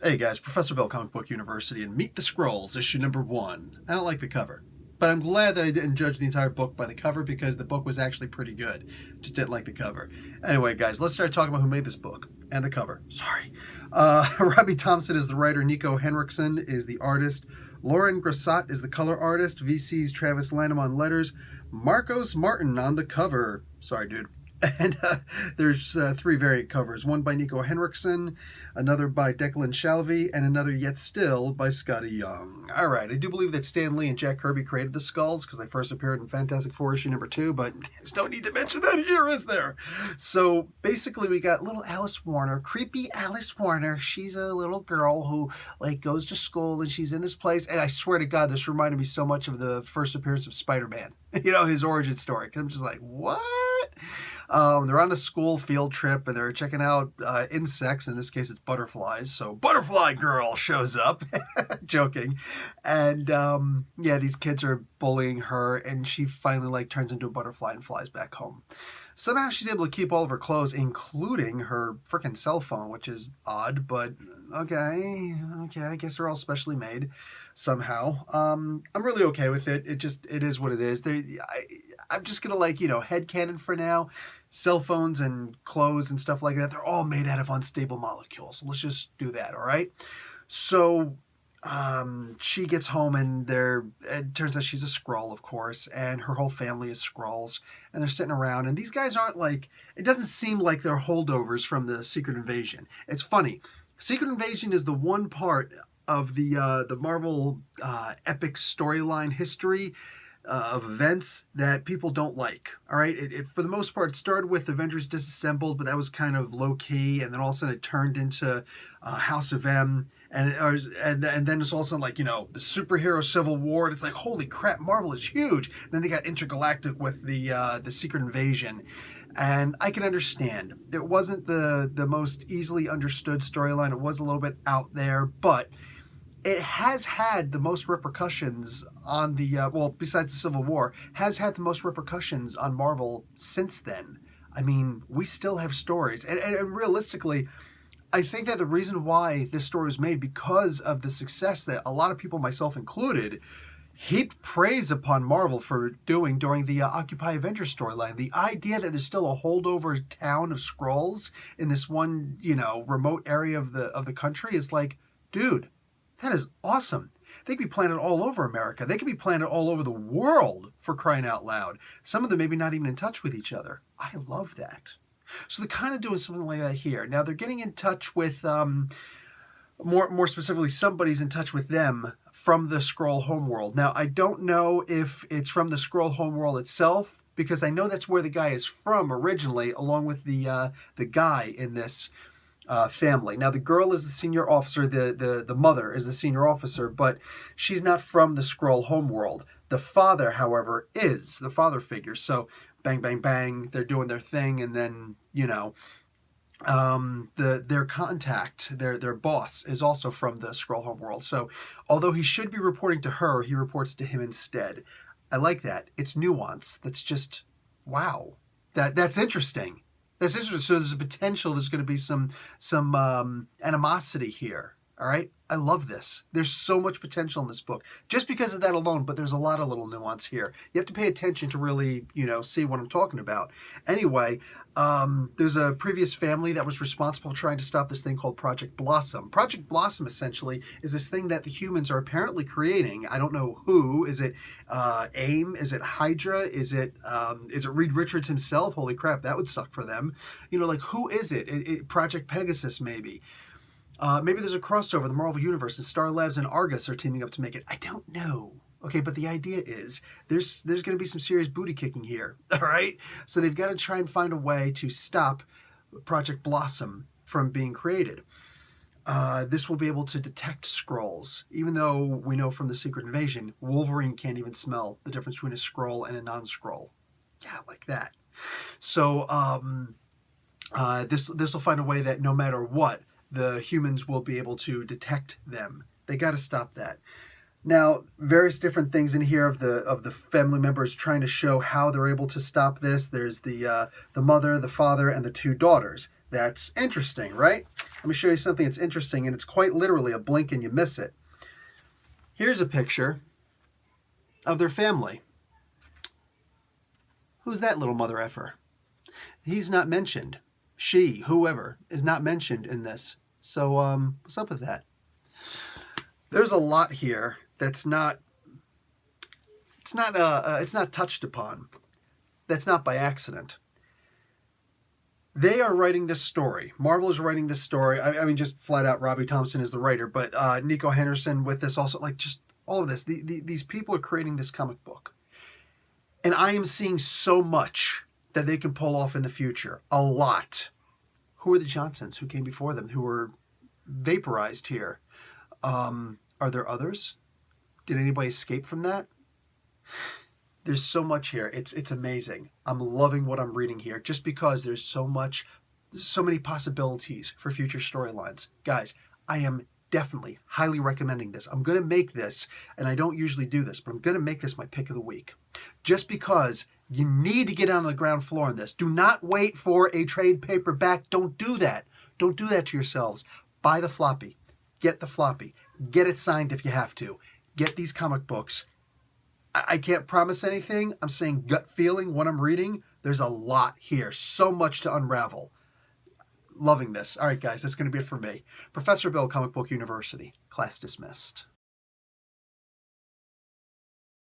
Hey guys, Professor Bill, Comic Book University, and Meet the Skrulls, issue number 1. I don't like the cover, but I'm glad that I didn't judge the entire book by the cover because the book was actually pretty good. Just didn't like the cover. Anyway, guys, let's start talking about who made this book and the cover. Sorry. Robbie Thompson is the writer. Nico Henriksen is the artist. Lauren Grassat is the color artist. VC's Travis Lanham on letters. Marcos Martin on the cover. Sorry, dude. And there's 3 variant covers, one by Nico Henriksen, another by Declan Shalvey, and another yet still by Scotty Young. All right, I do believe that Stan Lee and Jack Kirby created the Skrulls because they first appeared in Fantastic Four issue number 2, but there's no need to mention that here, is there? So basically we got little Alice Warner, creepy Alice Warner. She's a little girl who goes to school and she's in this place, and I swear to God, this reminded me so much of the first appearance of Spider-Man, his origin story. I'm just like, what? They're on a school field trip and they're checking out insects. In this case, it's butterflies. So Butterfly Girl shows up, joking. And these kids are bullying her and she finally turns into a butterfly and flies back home. Somehow she's able to keep all of her clothes, including her freaking cell phone, which is odd, but okay, I guess they're all specially made somehow. I'm really okay with it. It is what it is. I'm just gonna headcanon for now. Cell phones and clothes and stuff like that, they're all made out of unstable molecules. So let's just do that, all right? So she gets home and it turns out she's a Skrull, of course, and her whole family is Skrulls, and they're sitting around, and these guys aren't it doesn't seem like they're holdovers from the Secret Invasion. It's funny. Secret Invasion is the one part of the Marvel epic storyline history of events that people don't like. All right, it for the most part started with Avengers Disassembled, but that was kind of low key, and then all of a sudden it turned into House of M, and then it's all of a sudden the superhero Civil War. And it's like, holy crap, Marvel is huge. And then they got intergalactic with the Secret Invasion. And I can understand. It wasn't the most easily understood storyline. It was a little bit out there, but it has had the most repercussions on besides the Civil War, has had the most repercussions on Marvel since then. I mean, we still have stories. And realistically, I think that the reason why this story was made, because of the success that a lot of people, myself included, heaped praise upon Marvel for doing during the Occupy Avengers storyline. The idea that there's still a holdover town of Skrulls in this one, remote area of the country is like, dude, that is awesome. They could be planted all over America. They could be planted all over the world, for crying out loud. Some of them maybe not even in touch with each other. I love that. So they're kind of doing something like that here. Now they're getting in touch with, more specifically, somebody's in touch with them from the Skrull homeworld. Now I don't know if it's from the Skrull homeworld itself, because I know that's where the guy is from originally, along with the guy in this family. Now the girl is the senior officer, the mother is the senior officer, but she's not from the Skrull homeworld. The father, however, is the father figure. So bang, bang, bang, they're doing their thing, and then their contact, their boss, is also from the Skrull homeworld. So although he should be reporting to her, he reports to him instead. I like that. It's nuance. That's just wow. That's interesting. That's interesting. So there's a potential. There's going to be some animosity here. All right. I love this. There's so much potential in this book just because of that alone, but there's a lot of little nuance here. You have to pay attention to really, see what I'm talking about. Anyway, there's a previous family that was responsible for trying to stop this thing called Project Blossom. Project Blossom essentially is this thing that the humans are apparently creating. I don't know who. Is it AIM? Is it Hydra? Is it Reed Richards himself? Holy crap, that would suck for them. Who is it? Project Pegasus, maybe. Maybe there's a crossover. The Marvel Universe and Star Labs and Argus are teaming up to make it. I don't know. Okay, but the idea is there's going to be some serious booty kicking here. All right? So they've got to try and find a way to stop Project Blossom from being created. This will be able to detect Skrulls, even though we know from the Secret Invasion, Wolverine can't even smell the difference between a Skrull and a non-Skrull. Yeah, like that. So this will find a way that no matter what, the humans will be able to detect them. They got to stop that. Now, various different things in here of the family members trying to show how they're able to stop this. There's the mother, the father, and the 2 daughters. That's interesting, right? Let me show you something that's interesting, and it's quite literally a blink and you miss it. Here's a picture of their family. Who's that little mother effer? He's not mentioned. She, whoever, is not mentioned in this. So, what's up with that? There's a lot here that's not. It's not touched upon. That's not by accident. They are writing this story. Marvel is writing this story. I mean, just flat out, Robbie Thompson is the writer, but Nico Henderson with this also, like, just all of this. These people are creating this comic book. And I am seeing so much that they can pull off in the future. A lot. Who are the Johnsons? Who came before them? Who were vaporized here? Are there others? Did anybody escape from that? There's so much here. It's amazing. I'm loving what I'm reading here just because there's so many possibilities for future storylines. Guys, I am definitely highly recommending this. I'm going to make this, and I don't usually do this, but I'm going to make this my pick of the week. Just because you need to get on the ground floor on this. Do not wait for a trade paperback. Don't do that. Don't do that to yourselves. Buy the floppy. Get the floppy. Get it signed if you have to. Get these comic books. I can't promise anything. I'm saying gut feeling what I'm reading. There's a lot here. So much to unravel. Loving this. All right, guys, that's going to be it for me. Professor Bill, Comic Book University. Class dismissed.